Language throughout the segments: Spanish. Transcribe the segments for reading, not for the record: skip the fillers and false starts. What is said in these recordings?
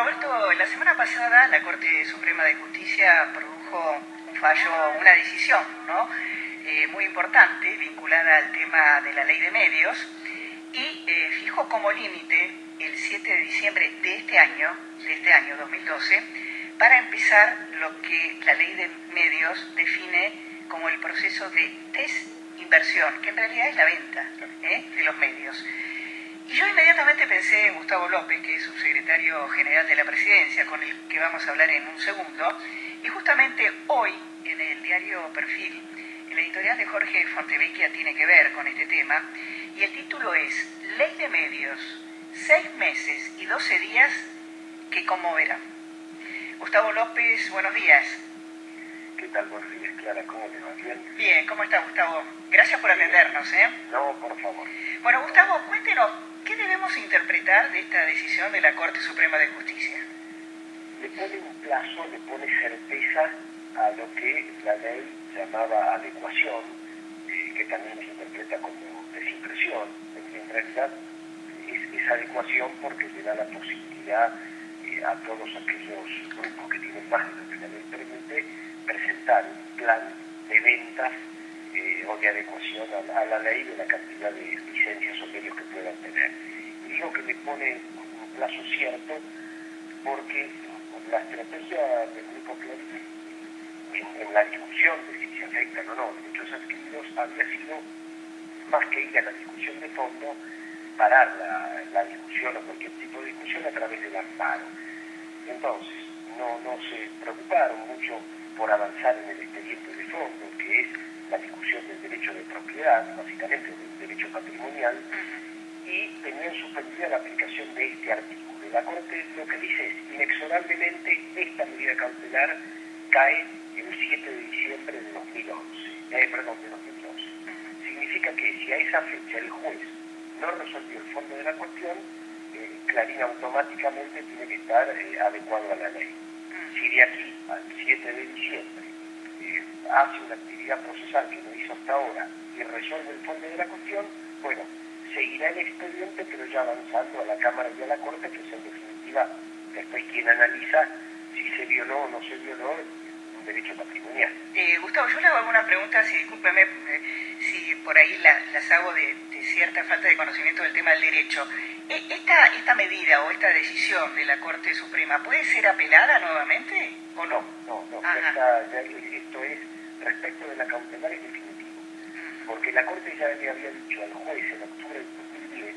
Roberto, la semana pasada la Corte Suprema de Justicia produjo un fallo, una decisión, ¿no? Muy importante, vinculada al tema de la ley de medios, y fijó como límite el 7 de diciembre de este año 2012, para empezar lo que la ley de medios define como el proceso de desinversión, que en realidad es la venta de los medios. Y yo inmediatamente pensé en Gustavo López, que es subsecretario general de la Presidencia, con el que vamos a hablar en un segundo, y justamente hoy, en el diario Perfil, el editorial de Jorge Fontevecchia tiene que ver con este tema, y el título es Ley de Medios, 6 meses y 12 días que conmoverán. Gustavo López, buenos días. ¿Qué tal? Buenos días, Clara. ¿Cómo te va? ¿Bien? Bien, ¿cómo está, Gustavo? Gracias por atendernos, ¿eh? No, por favor. Bueno, Gustavo, cuéntenos, ¿qué debemos interpretar de esta decisión de la Corte Suprema de Justicia? Le pone un plazo, le pone certeza a lo que la ley llamaba adecuación, que también se interpreta como desimpresión. En realidad es adecuación porque le da la posibilidad a todos aquellos grupos que tienen más de lo que la ley permite presentar un plan de ventas o de adecuación a la ley de la cantidad de licencias o medios que puedan tener. Y digo que le pone un plazo cierto porque la estrategia del Grupo Clarín en la discusión de si se afectan o no derechos adquiridos había sido, más que ir a la discusión de fondo, parar la discusión o cualquier tipo de discusión a través del amparo. Entonces, no se preocuparon mucho por avanzar en el expediente de fondo, que es la discusión del derecho de propiedad, básicamente del derecho patrimonial, y tenían suspendida la aplicación de este artículo. La Corte lo que dice es, inexorablemente, esta medida cautelar cae el 7 de diciembre de 2012. Significa que si a esa fecha el juez no resolvió el fondo de la cuestión, Clarín automáticamente tiene que estar adecuado a la ley. Si de aquí al 7 de diciembre hace una actividad procesal que no hizo hasta ahora y resuelve el fondo de la cuestión, bueno, seguirá el expediente, pero ya avanzando a la Cámara y a la Corte, que es en definitiva después quien analiza si se violó o no se violó un derecho patrimonial. Gustavo, yo le hago algunas preguntas y discúlpeme si por ahí las hago de cierta falta de conocimiento del tema del derecho. ¿Esta medida o esta decisión de la Corte Suprema puede ser apelada nuevamente o no? No. Esto es, respecto de la cautelar, es definitivo. Porque la Corte ya le había dicho al juez en octubre de 2010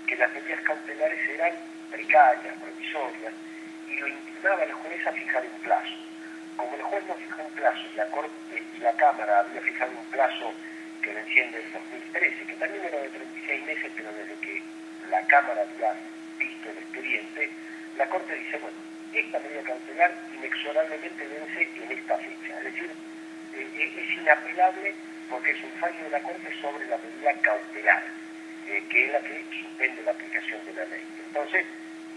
que las medidas cautelares eran precarias, provisorias, y lo inclinaba al juez a fijar un plazo. Como el juez no fijó un plazo y la Corte y la Cámara había fijado un plazo que vencía en el 2013, que también era de 36 meses, pero desde que la Cámara había visto el expediente, la Corte dice, bueno, esta medida cautelar inexorablemente vence en esta fecha. Es decir, es inapelable porque es un fallo de la Corte sobre la medida cautelar, que es la que suspende la aplicación de la ley. Entonces,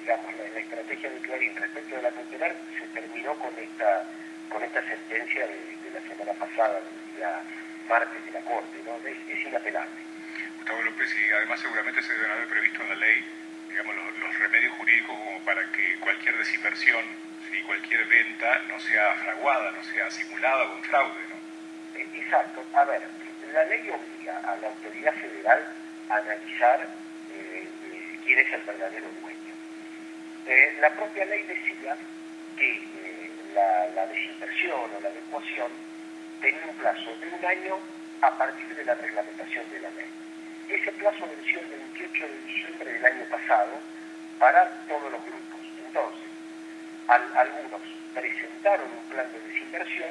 digamos, la estrategia de Clarín respecto de la cautelar se terminó con esta sentencia de la semana pasada, del día martes de la Corte, ¿no? Es inapelable. Gustavo López, y además seguramente se deben haber previsto en la ley, digamos, los remedios jurídicos como para que cualquier desinversión y cualquier venta no sea fraguada, no sea simulada con fraude, ¿no? Exacto. A ver, la ley obliga a la autoridad federal a analizar quién es el verdadero dueño. La propia ley decía que la desinversión o la adecuación tenía un plazo de 1 año a partir de la reglamentación de la ley. Ese plazo venció el 28 de diciembre del año pasado para todos los grupos. Entonces, algunos presentaron un plan de desinversión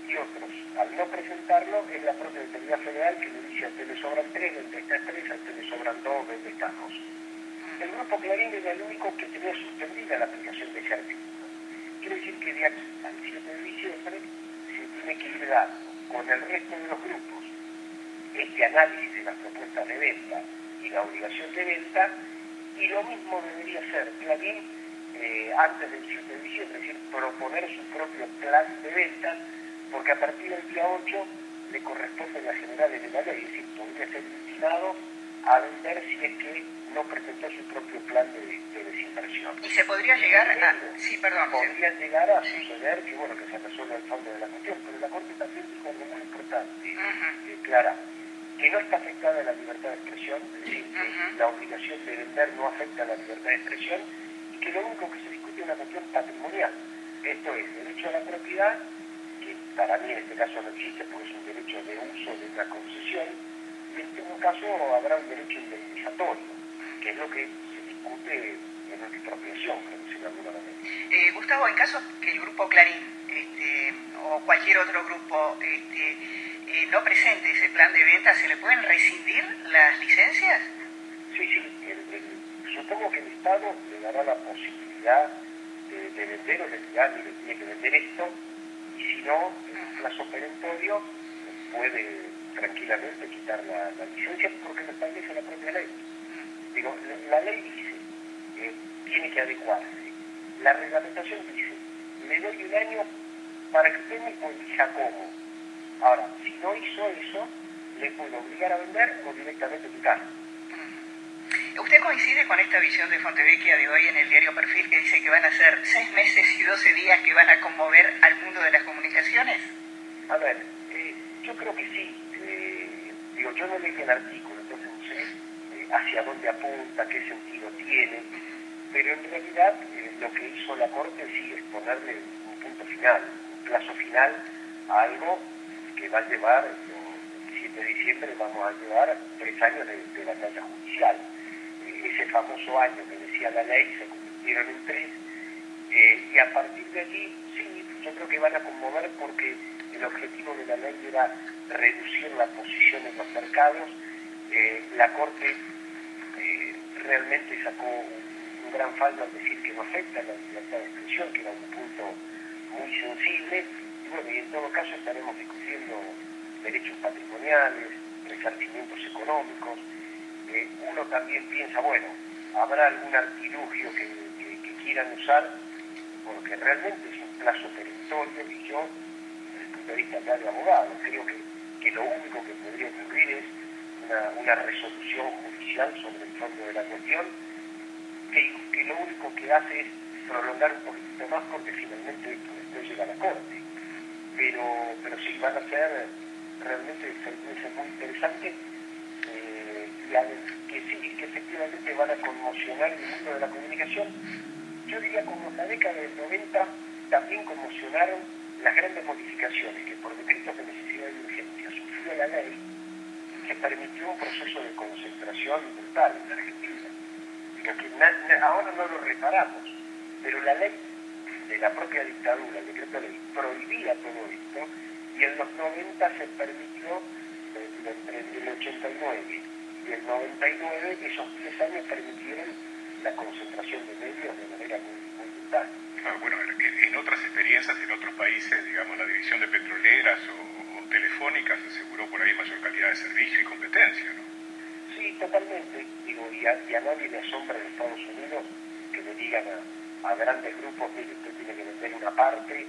y otros, al no presentarlo, es la propia autoridad federal que le dice a usted le sobran 3, vende estas 3, a usted le sobran 2, vende estas 2. El Grupo Clarín era el único que tenía suspendida la aplicación de ese artículo. Quiere decir que de aquí al 7 de diciembre se tiene que ir dando con el resto de los grupos este análisis de las propuestas de venta y la obligación de venta, y lo mismo debería ser Clarín antes del 7 de diciembre, es decir, proponer su propio plan de venta, porque a partir del día 8 le corresponden las generales de la ley, es decir, podría ser destinado a vender si es que no presentó su propio plan de desinversión. Y se podría llegar a... Sí, perdón. Podría llegar a suceder que, bueno, que se resuelva el fondo de la cuestión, pero la Corte también dijo algo muy importante, Clara, que no está afectada la libertad de expresión, es decir, que la obligación de vender no afecta a la libertad de expresión y que lo único que se discute es una cuestión patrimonial. Esto es, derecho a la propiedad, que para mí en este caso no existe porque es un derecho de uso de una concesión, y en todo caso habrá un derecho indemnizatorio, que es lo que se discute en una expropiación, creo que se llama alguna manera. Gustavo, en caso que el grupo Clarín o cualquier otro grupo no presente ese plan de venta, ¿se le pueden rescindir las licencias? Sí, supongo que el Estado le dará la posibilidad de vender o le dirá, mire, tiene que vender esto, y si no, en un plazo perentorio puede tranquilamente quitar la licencia porque lo establece la propia ley. Digo, la ley dice, tiene que adecuarse. La reglamentación dice, le doy un año para que usted mismo elija cómo. Ahora, si no hizo eso, le puedo obligar a vender o directamente quitar. ¿Usted coincide con esta visión de Fontevecchia de hoy en el diario Perfil que dice que van a ser 6 meses y 12 días que van a conmover al mundo de las comunicaciones? A ver, yo creo que sí. Digo, yo no leí el artículo, entonces no sé hacia dónde apunta, qué sentido tiene, pero en realidad lo que hizo la Corte sí es ponerle un punto final, un plazo final a algo que va a llevar, el 7 de diciembre vamos a llevar 3 años de batalla judicial. Ese famoso año que decía la ley se convirtieron en 3, y a partir de allí, sí, yo creo que van a conmover porque el objetivo de la ley era reducir la posición en los mercados. La Corte realmente sacó un gran fallo al decir que no afecta la libertad de expresión, que era un punto muy sensible, y bueno, y en todo caso estaremos discutiendo derechos patrimoniales, resarcimientos económicos. Uno también piensa, bueno, habrá algún artilugio que quieran usar, porque realmente es un plazo perentorio, y yo, desde el punto de vista ya de abogado, creo que lo único que podría ocurrir es una resolución judicial sobre el fondo de la cuestión, que lo único que hace es prolongar un poquito más porque finalmente esto después llega a la Corte. Pero sí, van a ser realmente sentencias muy interesantes, que efectivamente van a conmocionar el mundo de la comunicación. Yo diría como en la década del 90 también conmocionaron las grandes modificaciones que por decretos de necesidad y urgencia sufrió la ley, que permitió un proceso de concentración brutal en la Argentina. Que ahora no lo reparamos, pero la ley de la propia dictadura, el decreto de ley, prohibía todo esto, y en los 90 se permitió, entre el 89 y el 99, esos 10 años permitieron la concentración de medios de manera muy brutal. Bueno, en otras experiencias, en otros países, digamos, la división de petroleras o telefónicas aseguró por ahí mayor calidad de servicio y competencia, ¿no? Sí, totalmente. Digo, y a nadie le asombra en Estados Unidos que le digan a grandes grupos, mire, usted tiene que vender una parte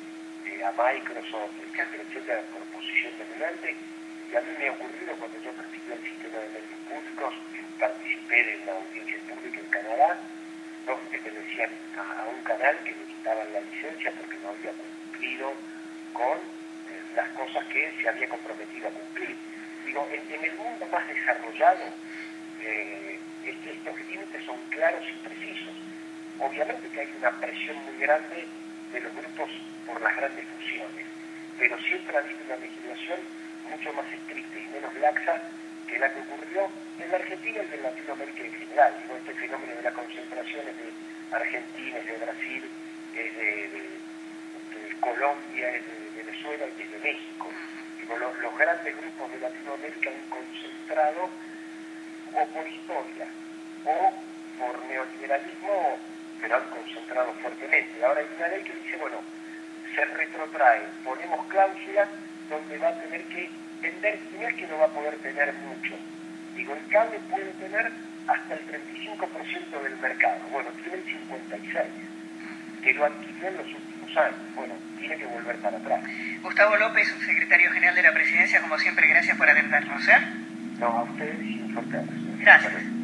a Microsoft, etcétera, por posición dominante. Y a mí me ha ocurrido cuando yo participé del sistema de medios públicos, participé de una audiencia pública en Canadá, donde le decían a un canal que le quitaban la licencia porque no había cumplido con las cosas que se había comprometido a cumplir. Digo, en el mundo más desarrollado, estos límites son claros y precisos. Obviamente que hay una presión muy grande de los grupos por las grandes fusiones, pero siempre ha habido una legislación mucho más estricta y menos laxa que la que ocurrió en la Argentina y en Latinoamérica en general. Digo, este fenómeno de la concentración es de Argentina, es de Brasil, es de Colombia, es de Venezuela y es de México. Digo, los grandes grupos de Latinoamérica han concentrado, o por historia o por neoliberalismo, pero han concentrado fuertemente. Ahora hay una ley que dice, bueno, se retrotrae, ponemos cláusulas donde va a tener que vender, no es que no va a poder tener mucho. Digo, el cable puede tener hasta el 35% del mercado. Bueno, tiene el 56%, que lo adquirió en los últimos años. Bueno, tiene que volver para atrás. Gustavo López, secretario general de la Presidencia, como siempre, gracias por atendernos, ¿eh? No, a ustedes y un fuerte abrazo. Gracias.